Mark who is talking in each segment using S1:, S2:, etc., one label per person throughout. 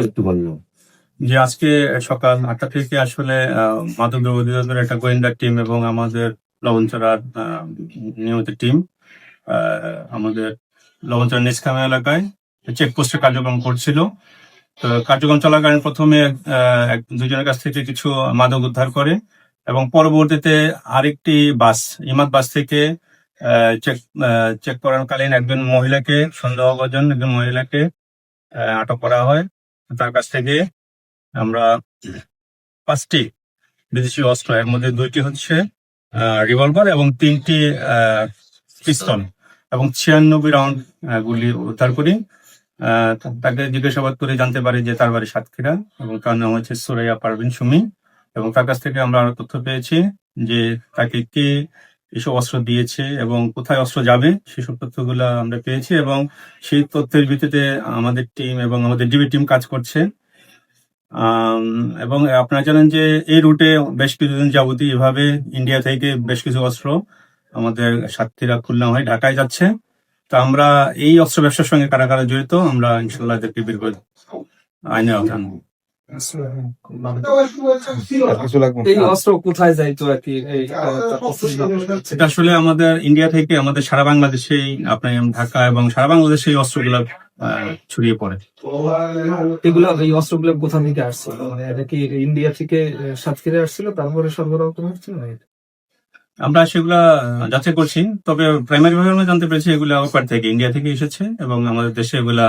S1: একটু বললো
S2: যে আজকে সকাল 8টা থেকে আসলে মাদক দ্রব্য অধিদপ্তরের একটা গোয়েন্দা টিম এবং আমাদের লবণচড়ার নিয়মিত টিম আমাদের লবণচড়া নিষ্কামে এলাকায় চেকপোস্টে কার্যক্রম করছিল। তো কার্যক্রম চলাকালীন প্রথমে দুজনের কাছ থেকে কিছু মাদক উদ্ধার করে এবং পরবর্তীতে আরেকটি বাস ইমাদ বাস থেকে চেক করাকালীন একজন মহিলাকে সন্দেহভাজন একজন মহিলাকে আটক করা হয়। তার কাছ থেকে আমরা 5টি বিদেশি অস্ত্র, এর মধ্যে 2টি হচ্ছে রিভলভার এবং 3টি পিস্তল এবং 96 রাউন্ড গুলি উদ্ধার করি। তাকে জিজ্ঞাসাবাদ করে জানতে পারি যে তার বাড়ি সাতক্ষীরা এবং তার নাম হচ্ছে সুরাইয়া পারভিন সুমি, এবং তার কাছ থেকে আমরা আরো তথ্য পেয়েছি যে তাকে কে এসব অস্ত্র দিয়েছে এবং কোথায় অস্ত্র যাবে সেসব তথ্যগুলো আমরা পেয়েছি, এবং সেই তথ্যের ভিত্তিতে আমাদের টিম এবং আমাদের ডিবি টিম কাজ করছে। এবং আপনারা জানেন যে এই রুটে বেশ কিছুদিন যাবতীয় এভাবে ইন্ডিয়া থেকে বেশ কিছু অস্ত্র আমাদের সাতক্ষীরা খুলনা হয়ে ঢাকায় যাচ্ছে। তো আমরা এই অস্ত্র ব্যবসার সঙ্গে কারা কারা জড়িত আমরা ইনশাল্লাহ এদেরকে বের করে আইনের আওতায় আনবো।
S3: এই অস্ত্র কোথায় যাইতো আর কি?
S2: এটা আসলে আমাদের ইন্ডিয়া থেকে আমাদের সারা বাংলাদেশেই আপনার ঢাকা এবং সারা বাংলাদেশে এই অস্ত্রগুলো ছড়িয়ে পড়ে।
S3: এগুলা এই অস্ত্রগুলো কোথা থেকে আসছিল? মানে এটা কি ইন্ডিয়া থেকে সাতক্ষীরা আসছিল তারপরে সরবরাহ করা হচ্ছিল?
S2: আমরা সেগুলা যাচাই করছি, তবে প্রাইমারি ভাবে আমরা জানতে পেরেছি এগুলা ওপার থেকে ইন্ডিয়া থেকে এসেছে এবং আমাদের দেশে এগুলা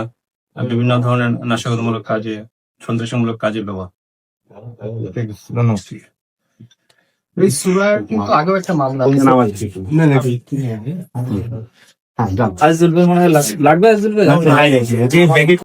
S2: বিভিন্ন ধরনের নাশকতামূলক কাজে সন্ত্রাসমূলক কাজে ব্যবহার।
S3: এই সুরার কিন্তু আগেও একটা মামলা আইজুল ভাই মনে হয় লাগবে। আইজুল ভাই